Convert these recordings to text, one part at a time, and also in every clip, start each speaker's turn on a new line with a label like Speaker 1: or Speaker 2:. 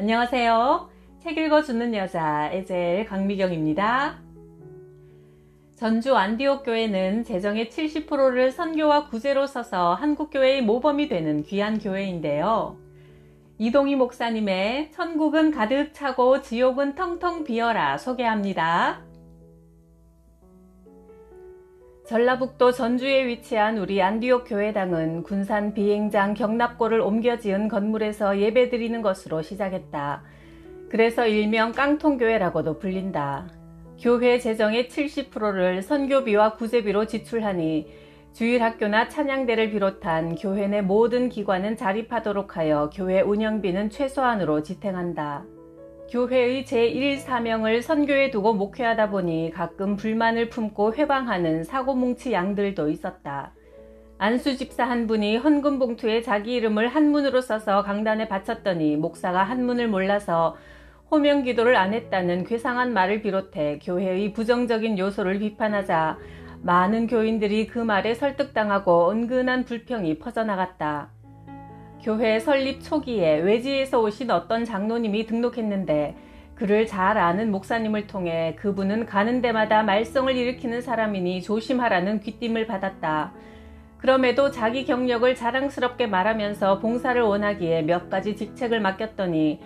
Speaker 1: 안녕하세요. 책 읽어주는 여자 에젤 강미경입니다. 전주 안디옥 교회는 재정의 70%를 선교와 구제로 써서 한국교회의 모범이 되는 귀한 교회인데요. 이동희 목사님의 천국은 가득 차고 지옥은 텅텅 비어라 소개합니다. 전라북도 전주에 위치한 우리 안디옥 교회당은 군산 비행장 경납고를 옮겨 지은 건물에서 예배드리는 것으로 시작했다. 그래서 일명 깡통교회라고도 불린다. 교회 재정의 70%를 선교비와 구제비로 지출하니 주일학교나 찬양대를 비롯한 교회 내 모든 기관은 자립하도록 하여 교회 운영비는 최소한으로 지탱한다. 교회의 제1사명을 선교에 두고 목회하다 보니 가끔 불만을 품고 회방하는 사고뭉치 양들도 있었다. 안수 집사 한 분이 헌금 봉투에 자기 이름을 한문으로 써서 강단에 바쳤더니 목사가 한문을 몰라서 호명 기도를 안 했다는 괴상한 말을 비롯해 교회의 부정적인 요소를 비판하자 많은 교인들이 그 말에 설득당하고 은근한 불평이 퍼져나갔다. 교회 설립 초기에 외지에서 오신 어떤 장로님이 등록했는데 그를 잘 아는 목사님을 통해 그분은 가는 데마다 말썽을 일으키는 사람이니 조심하라는 귀띔을 받았다. 그럼에도 자기 경력을 자랑스럽게 말하면서 봉사를 원하기에 몇 가지 직책을 맡겼더니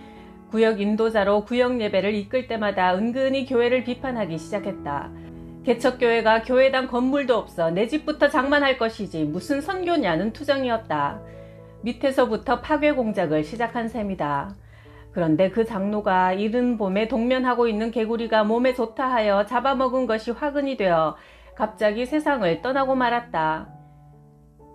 Speaker 1: 구역 인도자로 구역 예배를 이끌 때마다 은근히 교회를 비판하기 시작했다. 개척교회가 교회당 건물도 없어 내 집부터 장만할 것이지 무슨 선교냐는 투정이었다. 밑에서부터 파괴 공작을 시작한 셈이다. 그런데 그 장로가 이른 봄에 동면하고 있는 개구리가 몸에 좋다 하여 잡아먹은 것이 화근이 되어 갑자기 세상을 떠나고 말았다.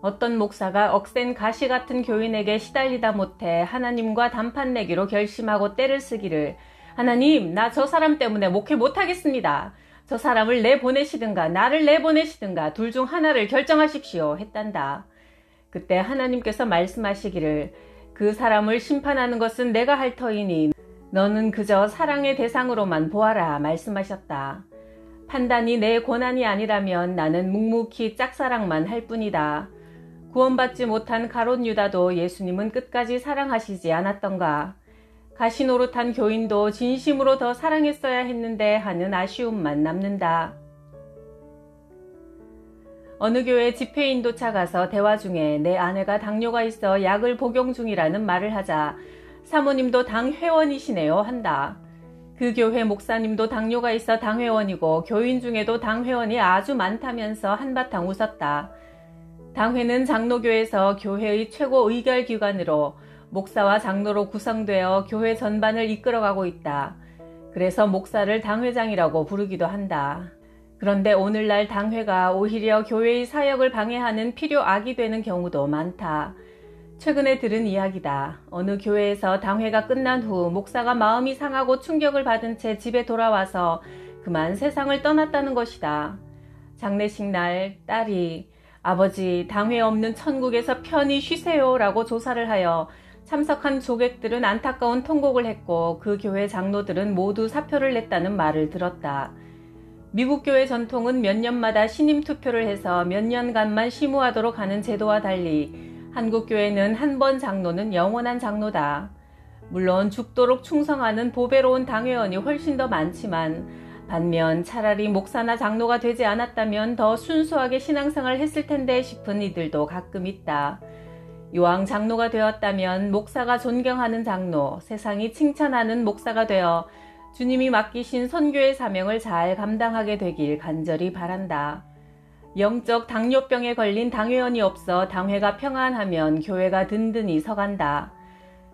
Speaker 1: 어떤 목사가 억센 가시 같은 교인에게 시달리다 못해 하나님과 단판 내기로 결심하고 때를 쓰기를 하나님, 나 저 사람 때문에 목회 못하겠습니다. 저 사람을 내보내시든가 나를 내보내시든가 둘 중 하나를 결정하십시오 했단다. 그때 하나님께서 말씀하시기를 그 사람을 심판하는 것은 내가 할 터이니 너는 그저 사랑의 대상으로만 보아라 말씀하셨다. 판단이 내 권한이 아니라면 나는 묵묵히 짝사랑만 할 뿐이다. 구원받지 못한 가롯 유다도 예수님은 끝까지 사랑하시지 않았던가. 가시 노릇한 교인도 진심으로 더 사랑했어야 했는데 하는 아쉬움만 남는다. 어느 교회 집회인도차 가서 대화 중에 내 아내가 당뇨가 있어 약을 복용 중이라는 말을 하자 사모님도 당회원이시네요 한다. 그 교회 목사님도 당뇨가 있어 당회원이고 교인 중에도 당회원이 아주 많다면서 한바탕 웃었다. 당회는 장로교에서 교회의 최고 의결기관으로 목사와 장로로 구성되어 교회 전반을 이끌어가고 있다. 그래서 목사를 당회장이라고 부르기도 한다. 그런데 오늘날 당회가 오히려 교회의 사역을 방해하는 필요악이 되는 경우도 많다. 최근에 들은 이야기다. 어느 교회에서 당회가 끝난 후 목사가 마음이 상하고 충격을 받은 채 집에 돌아와서 그만 세상을 떠났다는 것이다. 장례식 날 딸이 아버지, 당회 없는 천국에서 편히 쉬세요 라고 조사를 하여 참석한 조객들은 안타까운 통곡을 했고 그 교회 장로들은 모두 사표를 냈다는 말을 들었다. 미국 교회 전통은 몇 년마다 신임 투표를 해서 몇 년간만 심우하도록 하는 제도와 달리 한국 교회는 한 번 장로는 영원한 장로다. 물론 죽도록 충성하는 보배로운 당회원이 훨씬 더 많지만 반면 차라리 목사나 장로가 되지 않았다면 더 순수하게 신앙생활을 했을 텐데 싶은 이들도 가끔 있다. 이왕 장로가 되었다면 목사가 존경하는 장로, 세상이 칭찬하는 목사가 되어 주님이 맡기신 선교의 사명을 잘 감당하게 되길 간절히 바란다. 영적 당뇨병에 걸린 당회원이 없어 당회가 평안하면 교회가 든든히 서간다.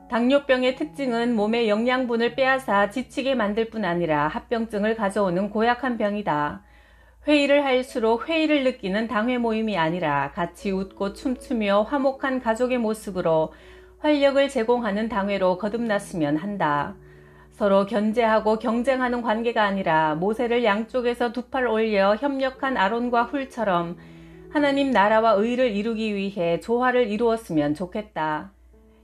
Speaker 1: 당뇨병의 특징은 몸의 영양분을 빼앗아 지치게 만들 뿐 아니라 합병증을 가져오는 고약한 병이다. 회의를 할수록 회의를 느끼는 당회 모임이 아니라 같이 웃고 춤추며 화목한 가족의 모습으로 활력을 제공하는 당회로 거듭났으면 한다. 서로 견제하고 경쟁하는 관계가 아니라 모세를 양쪽에서 두 팔 올려 협력한 아론과 훌처럼 하나님 나라와 의를 이루기 위해 조화를 이루었으면 좋겠다.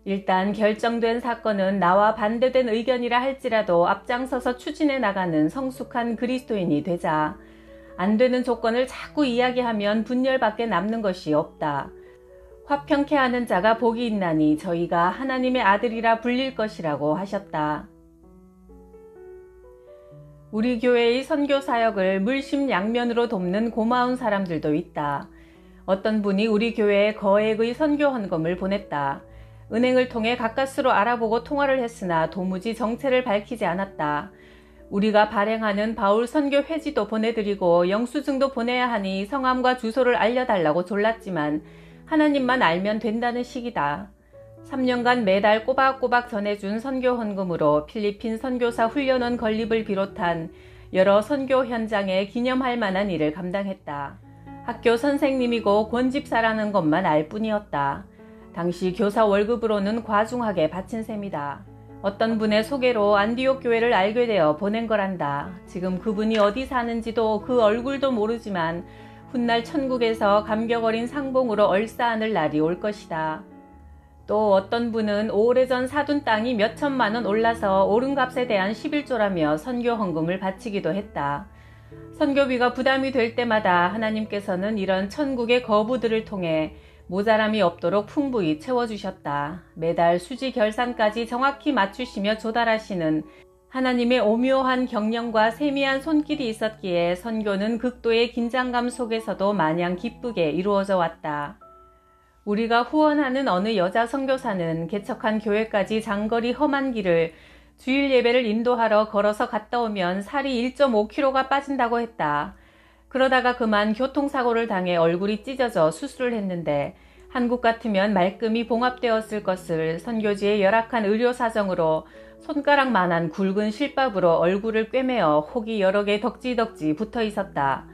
Speaker 1: 일단 결정된 사건은 나와 반대된 의견이라 할지라도 앞장서서 추진해 나가는 성숙한 그리스도인이 되자. 안 되는 조건을 자꾸 이야기하면 분열밖에 남는 것이 없다. 화평케 하는 자가 복이 있나니 저희가 하나님의 아들이라 불릴 것이라고 하셨다. 우리 교회의 선교 사역을 물심양면으로 돕는 고마운 사람들도 있다. 어떤 분이 우리 교회에 거액의 선교 헌금을 보냈다. 은행을 통해 가까스로 알아보고 통화를 했으나 도무지 정체를 밝히지 않았다. 우리가 발행하는 바울 선교 회지도 보내드리고 영수증도 보내야 하니 성함과 주소를 알려달라고 졸랐지만 하나님만 알면 된다는 식이다. 3년간 매달 꼬박꼬박 전해준 선교 헌금으로 필리핀 선교사 훈련원 건립을 비롯한 여러 선교 현장에 기념할 만한 일을 감당했다. 학교 선생님이고 권집사라는 것만 알 뿐이었다. 당시 교사 월급으로는 과중하게 바친 셈이다. 어떤 분의 소개로 안디옥 교회를 알게 되어 보낸 거란다. 지금 그분이 어디 사는지도 그 얼굴도 모르지만 훗날 천국에서 감격 어린 상봉으로 얼싸안을 날이 올 것이다. 또 어떤 분은 오래전 사둔 땅이 몇 천만 원 올라서 오른 값에 대한 11조라며 선교 헌금을 바치기도 했다. 선교비가 부담이 될 때마다 하나님께서는 이런 천국의 거부들을 통해 모자람이 없도록 풍부히 채워주셨다. 매달 수지 결산까지 정확히 맞추시며 조달하시는 하나님의 오묘한 경영과 세미한 손길이 있었기에 선교는 극도의 긴장감 속에서도 마냥 기쁘게 이루어져 왔다. 우리가 후원하는 어느 여자 선교사는 개척한 교회까지 장거리 험한 길을 주일 예배를 인도하러 걸어서 갔다 오면 살이 1.5kg가 빠진다고 했다. 그러다가 그만 교통사고를 당해 얼굴이 찢어져 수술을 했는데 한국 같으면 말끔히 봉합되었을 것을 선교지의 열악한 의료 사정으로 손가락만한 굵은 실밥으로 얼굴을 꿰매어 혹이 여러 개 덕지덕지 붙어 있었다.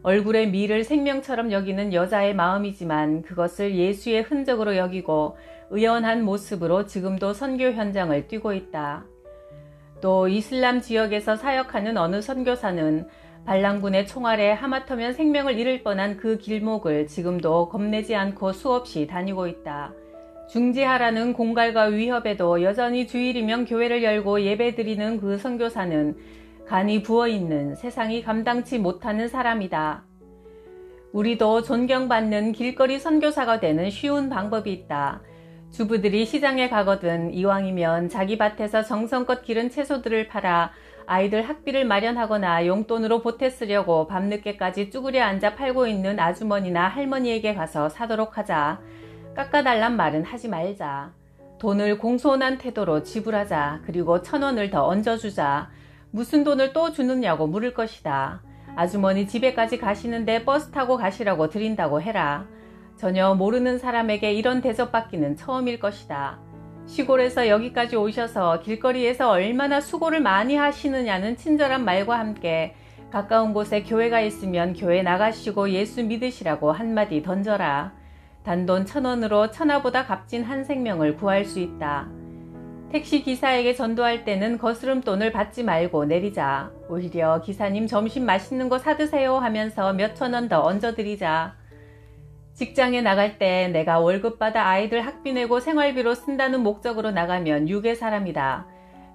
Speaker 1: 얼굴의 미를 생명처럼 여기는 여자의 마음이지만 그것을 예수의 흔적으로 여기고 의연한 모습으로 지금도 선교 현장을 뛰고 있다. 또 이슬람 지역에서 사역하는 어느 선교사는 반란군의 총알에 하마터면 생명을 잃을 뻔한 그 길목을 지금도 겁내지 않고 수없이 다니고 있다. 중지하라는 공갈과 위협에도 여전히 주일이면 교회를 열고 예배드리는 그 선교사는 간이 부어있는 세상이 감당치 못하는 사람이다. 우리도 존경받는 길거리 선교사가 되는 쉬운 방법이 있다. 주부들이 시장에 가거든 이왕이면 자기 밭에서 정성껏 기른 채소들을 팔아 아이들 학비를 마련하거나 용돈으로 보태 쓰려고 밤늦게까지 쭈그려 앉아 팔고 있는 아주머니나 할머니에게 가서 사도록 하자. 깎아달란 말은 하지 말자. 돈을 공손한 태도로 지불하자. 그리고 1,000원을 더 얹어주자. 무슨 돈을 또 주느냐고 물을 것이다. 아주머니 집에까지 가시는데 버스 타고 가시라고 드린다고 해라. 전혀 모르는 사람에게 이런 대접받기는 처음일 것이다. 시골에서 여기까지 오셔서 길거리에서 얼마나 수고를 많이 하시느냐는 친절한 말과 함께 가까운 곳에 교회가 있으면 교회 나가시고 예수 믿으시라고 한마디 던져라. 단돈 1,000원으로 천하보다 값진 한 생명을 구할 수 있다. 택시 기사에게 전도할 때는 거스름돈을 받지 말고 내리자. 오히려 기사님 점심 맛있는 거 사드세요 하면서 몇 천 원 더 얹어드리자. 직장에 나갈 때 내가 월급 받아 아이들 학비 내고 생활비로 쓴다는 목적으로 나가면 유괴 사람이다.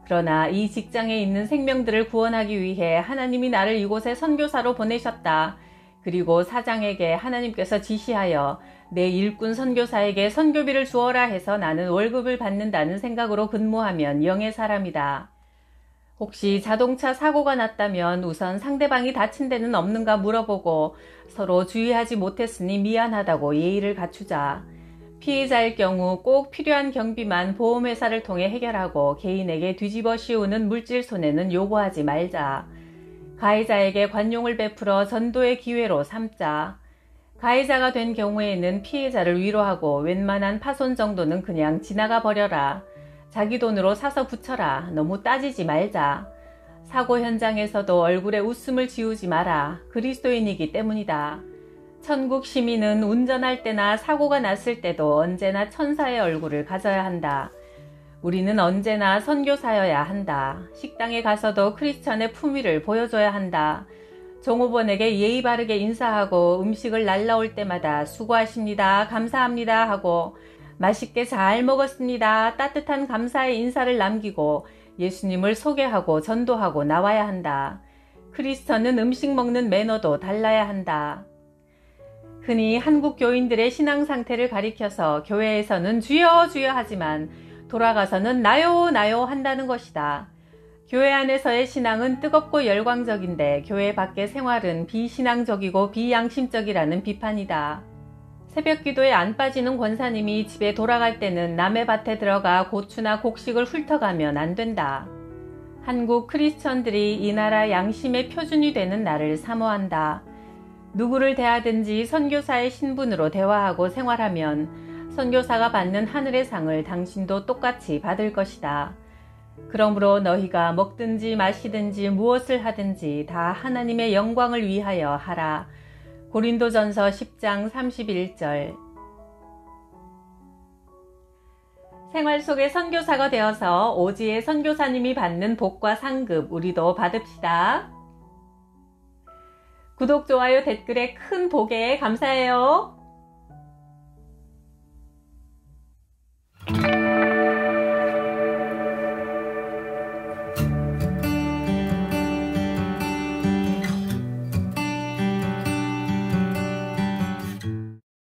Speaker 1: 그러나 이 직장에 있는 생명들을 구원하기 위해 하나님이 나를 이곳에 선교사로 보내셨다. 그리고 사장에게 하나님께서 지시하여 내 일꾼 선교사에게 선교비를 주어라 해서 나는 월급을 받는다는 생각으로 근무하면 영의 사람이다. 혹시 자동차 사고가 났다면 우선 상대방이 다친 데는 없는가 물어보고 서로 주의하지 못했으니 미안하다고 예의를 갖추자. 피해자일 경우 꼭 필요한 경비만 보험회사를 통해 해결하고 개인에게 뒤집어 씌우는 물질 손해는 요구하지 말자. 가해자에게 관용을 베풀어 전도의 기회로 삼자. 가해자가 된 경우에는 피해자를 위로하고 웬만한 파손 정도는 그냥 지나가 버려라. 자기 돈으로 사서 붙여라. 너무 따지지 말자. 사고 현장에서도 얼굴에 웃음을 지우지 마라. 그리스도인이기 때문이다. 천국 시민은 운전할 때나 사고가 났을 때도 언제나 천사의 얼굴을 가져야 한다. 우리는 언제나 선교사여야 한다. 식당에 가서도 크리스천의 품위를 보여줘야 한다. 종업원에게 예의 바르게 인사하고 음식을 날라올 때마다 수고하십니다. 감사합니다 하고 맛있게 잘 먹었습니다. 따뜻한 감사의 인사를 남기고 예수님을 소개하고 전도하고 나와야 한다. 크리스천은 음식 먹는 매너도 달라야 한다. 흔히 한국 교인들의 신앙 상태를 가리켜서 교회에서는 주여 주여 하지만 돌아가서는 나요 나요 한다는 것이다. 교회 안에서의 신앙은 뜨겁고 열광적인데 교회 밖의 생활은 비신앙적이고 비양심적이라는 비판이다. 새벽 기도에 안 빠지는 권사님이 집에 돌아갈 때는 남의 밭에 들어가 고추나 곡식을 훑어가면 안 된다. 한국 크리스천들이 이 나라 양심의 표준이 되는 나를 사모한다. 누구를 대하든지 선교사의 신분으로 대화하고 생활하면 선교사가 받는 하늘의 상을 당신도 똑같이 받을 것이다. 그러므로 너희가 먹든지 마시든지 무엇을 하든지 다 하나님의 영광을 위하여 하라. 고린도전서 10장 31절. 생활 속의 선교사가 되어서 오지의 선교사님이 받는 복과 상급 우리도 받읍시다. 구독, 좋아요, 댓글에 큰 복에 감사해요.